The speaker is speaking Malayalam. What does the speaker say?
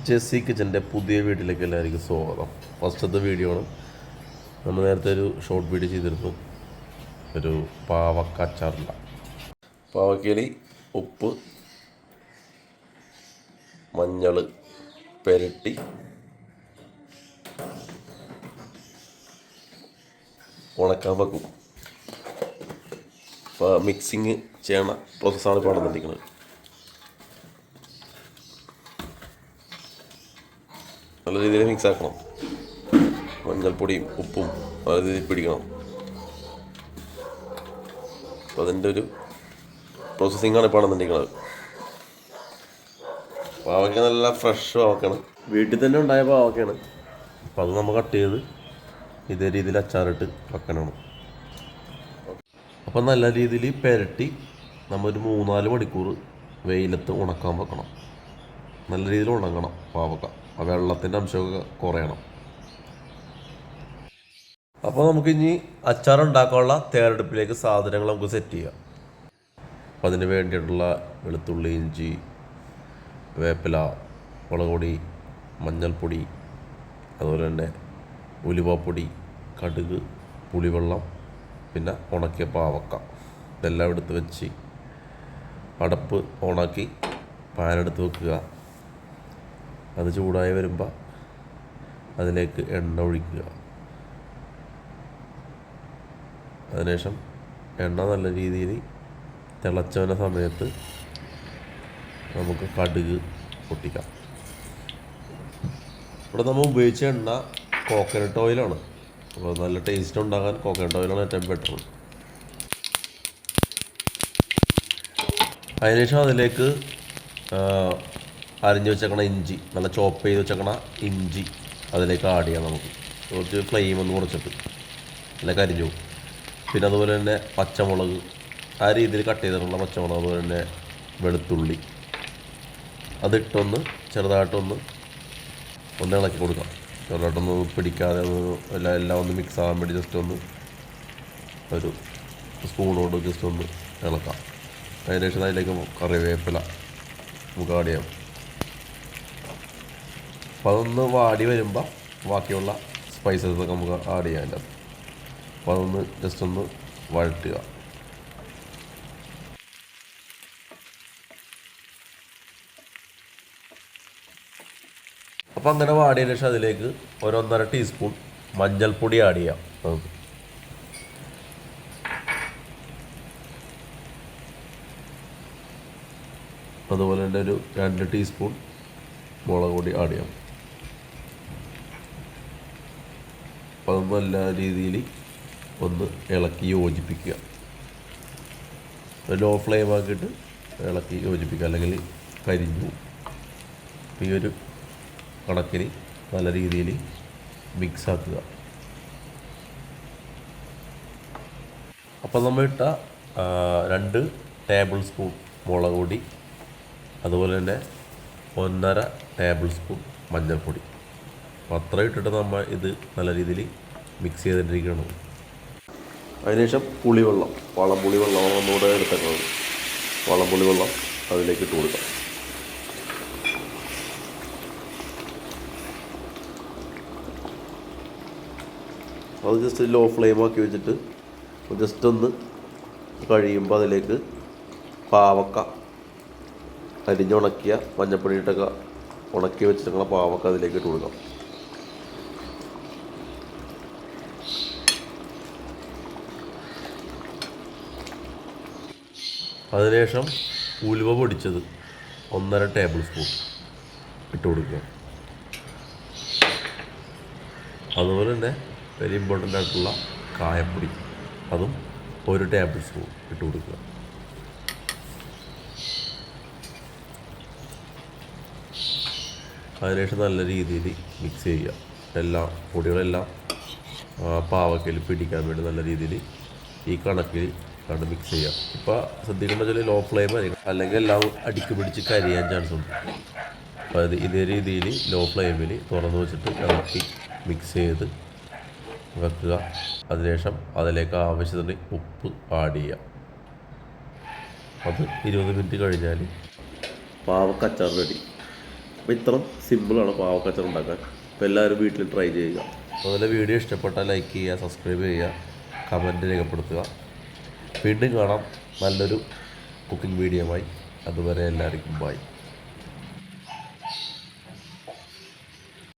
ജെസ്സി കിച്ചൻ്റെ പുതിയ വീട്ടിലേക്ക് എല്ലാവർക്കും സ്വാഗതം. ഫസ്റ്റത്തെ വീഡിയോ ആണ്. നമ്മൾ നേരത്തെ ഒരു ഷോർട്ട് വീഡിയോ ചെയ്തിരുന്നു, ഒരു പാവക്ക അച്ചാറില്ല. പാവക്കയിൽ ഉപ്പ്, മഞ്ഞൾ പുരട്ടി ഉണക്കാൻ വെക്കും. അപ്പോൾ മിക്സിങ് ചെയ്യണ പ്രോസസ്സാണ് ഇപ്പോൾ നടന്നിരിക്കുന്നത്. നല്ല രീതിയിൽ മിക്സ് ആക്കണം. മഞ്ഞൾപ്പൊടിയും ഉപ്പും നല്ല രീതിയിൽ പിടിക്കണം. അപ്പോൾ അതിൻ്റെ ഒരു പ്രോസസ്സിങ്ങാണ് ഇപ്പോൾ നടന്നിരിക്കുന്നത്. പാവയ്ക്ക നല്ല ഫ്രഷ് പാവയ്ക്കാണ്, വീട്ടിൽ തന്നെ ഉണ്ടായ പാവയ്ക്കാണ്. അപ്പോൾ അത് നമ്മൾ കട്ട് ചെയ്ത് ഇതേ രീതിയിൽ അച്ചാറിട്ട് വെക്കാനാണ്. അപ്പം നല്ല രീതിയിൽ പുരട്ടി നമ്മളൊരു 3-4 മണിക്കൂർ വെയിലത്ത് ഉണക്കാൻ വെക്കണം. നല്ല രീതിയിൽ ഉണങ്ങണം പാവക്ക, ആ വെള്ളത്തിൻ്റെ അംശമൊക്കെ കുറയണം. അപ്പോൾ നമുക്കിനി അച്ചാറുണ്ടാക്കാനുള്ള തയ്യാറെടുപ്പിലേക്ക് സാധനങ്ങൾ നമുക്ക് സെറ്റ് ചെയ്യാം. അപ്പോൾ അതിന് വേണ്ടിയിട്ടുള്ള വെളുത്തുള്ളി, ഇഞ്ചി, വേപ്പില, മുളക് പൊടി, മഞ്ഞൾപ്പൊടി, അതുപോലെ തന്നെ ഉലുവപ്പൊടി, കടുക്, പുളിവെള്ളം, പിന്നെ ഉണക്കിയ പാവക്ക ഇതെല്ലാം എടുത്ത് വെച്ച് അടപ്പ് ഓണാക്കി പാനെടുത്ത് വെക്കുക. അത് ചൂടായി വരുമ്പോൾ അതിലേക്ക് എണ്ണ ഒഴിക്കുക. അതിനുശേഷം എണ്ണ നല്ല രീതിയിൽ തിളച്ച വരുന്ന സമയത്ത് നമുക്ക് കടുക് പൊട്ടിക്കാം. ഇവിടെ നമ്മൾ ഉപയോഗിച്ച എണ്ണ കോക്കനട്ട് ഓയിലാണ്. അപ്പോൾ നല്ല ടേസ്റ്റ് ഉണ്ടാകാൻ കോക്കനട്ട് ഓയിലാണ് ഏറ്റവും ബെറ്റർ. അതിനുശേഷം അതിലേക്ക് അരിഞ്ഞ് വെച്ചേക്കണ ഇഞ്ചി, നല്ല ചോപ്പ് ചെയ്ത് വെച്ചേക്കണ ഇഞ്ചി അതിലേക്ക് ആഡ് ചെയ്യാം. നമുക്ക് കുറച്ച് ഫ്ലെയിം ഒന്ന് കുറച്ചിട്ട് നല്ല കരിഞ്ഞു. പിന്നെ അതുപോലെ തന്നെ പച്ചമുളക്, ആ രീതിയിൽ കട്ട് ചെയ്തിട്ടുള്ള പച്ചമുളക്, അതുപോലെ തന്നെ വെളുത്തുള്ളി അതിട്ടൊന്ന് ചെറുതായിട്ടൊന്ന് ഇളക്കി കൊടുക്കാം. ചെറുതായിട്ടൊന്ന് പിടിക്കാതെ എല്ലാം ഒന്ന് മിക്സ് ആകാൻ വേണ്ടി ജസ്റ്റ് ഒന്ന് ഒരു സ്പൂണോട് ജസ്റ്റ് ഒന്ന് ഇളക്കാം. അതിനുശേഷം അതിലേക്ക് കറിവേപ്പില നമുക്ക് ആഡ് ചെയ്യാം. അപ്പോൾ അതൊന്ന് വാടി വരുമ്പോൾ ബാക്കിയുള്ള സ്പൈസസൊക്കെ നമുക്ക് ആഡ് ചെയ്യാൻ പറ്റും. അപ്പോൾ അതൊന്ന് ജസ്റ്റ് ഒന്ന് വഴറ്റുക. അപ്പോൾ അങ്ങനെ വാടിയതിന് ശേഷം അതിലേക്ക് 1.5 ടീസ്പൂൺ മഞ്ഞൾപ്പൊടി ആഡ് ചെയ്യാം. നമുക്ക് അതുപോലെ തന്നെ ഒരു 2 ടീസ്പൂൺ മുളക് പൊടി ആഡ് ചെയ്യാം. അപ്പോൾ അതൊന്നും എല്ലാ രീതിയിൽ ഒന്ന് ഇളക്കി യോജിപ്പിക്കുക. ലോ ഫ്ലെയിം ആക്കിയിട്ട് ഇളക്കി യോജിപ്പിക്കുക, അല്ലെങ്കിൽ കരിഞ്ഞു. ഈ ഒരു കണക്കിന് നല്ല രീതിയിൽ മിക്സ് ആക്കുക. അപ്പോൾ നമ്മൾ ഇട്ട 2 ടേബിൾ സ്പൂൺ മുളക് പൊടി, അതുപോലെ തന്നെ 1.5 ടേബിൾ സ്പൂൺ മഞ്ഞൾപ്പൊടി, അപ്പോൾ അത്ര ഇട്ടിട്ട് നമ്മൾ ഇത് നല്ല രീതിയിൽ മിക്സ് ചെയ്തിട്ടിരിക്കണം. അതിനുശേഷം പുളിവെള്ളം, വളംപുളി വെള്ളമാണ് ഒന്നുകൂടെ എടുത്തേക്കുന്നത്. വളംപുളി വെള്ളം അതിലേക്ക് ഇട്ട് കൊടുക്കാം. അത് ജസ്റ്റ് ലോ ഫ്ലെയിം ആക്കി വെച്ചിട്ട് ജസ്റ്റ് ഒന്ന് കഴിയുമ്പോൾ അതിലേക്ക് പാവക്ക അരിഞ്ഞുണക്കിയ മഞ്ഞപ്പൊടി ഇട്ടൊക്കെ ഉണക്കി വെച്ചിട്ടുള്ള പാവക്ക അതിലേക്ക് ഇട്ട് കൊടുക്കാം. അതിനുശേഷം ഉലുവ പൊടിച്ചത് 1.5 ടേബിൾ സ്പൂൺ ഇട്ട് കൊടുക്കുക. അതുപോലെ തന്നെ വെരി ഇമ്പോർട്ടൻ്റ് ആയിട്ടുള്ള കായപ്പൊടി, അതും 1 ടേബിൾ സ്പൂൺ ഇട്ട് കൊടുക്കുക. അതിനുശേഷം നല്ല രീതിയിൽ മിക്സ് ചെയ്യുക. എല്ലാ പൊടികളെല്ലാം പാവക്കയിൽ പിടിക്കാൻ വേണ്ടി നല്ല രീതിയിൽ ഈ കണക്കിൽ കണ്ട് മിക്സ് ചെയ്യുക. ഇപ്പോൾ ശ്രദ്ധിക്കേണ്ട വെച്ചാൽ ലോ ഫ്ലെയിം ആയിരിക്കും, അല്ലെങ്കിൽ എല്ലാം അടിക്ക് പിടിച്ച് കരിയാൻ ചാൻസ് ഉണ്ട്. അപ്പോൾ അത് ഇതേ രീതിയിൽ ലോ ഫ്ലെയിമിൽ തുറന്ന് വെച്ചിട്ട് ഇളക്കി മിക്സ് ചെയ്ത് വെക്കുക. അതിനുശേഷം അതിലേക്ക് ആവശ്യത്തിന് ഉപ്പ് ആഡ് ചെയ്യുക. അത് 20 മിനിറ്റ് കഴിഞ്ഞാൽ പാവക്ക അച്ചാർ റെഡി. അപ്പോൾ ഇത്ര സിമ്പിളാണ് പാവക്കച്ചാർ ഉണ്ടാക്കാൻ. അപ്പോൾ എല്ലാവരും വീട്ടിൽ ട്രൈ ചെയ്യുക. അതുപോലെ വീഡിയോ ഇഷ്ടപ്പെട്ടാൽ ലൈക്ക് ചെയ്യുക, സബ്സ്ക്രൈബ് ചെയ്യുക, കമൻറ്റ് രേഖപ്പെടുത്തുക. വീണ്ടും കാണാം നല്ലൊരു കുക്കിംഗ് വീഡിയോയുമായി. അതുവരെ എല്ലാവർക്കും ബൈ.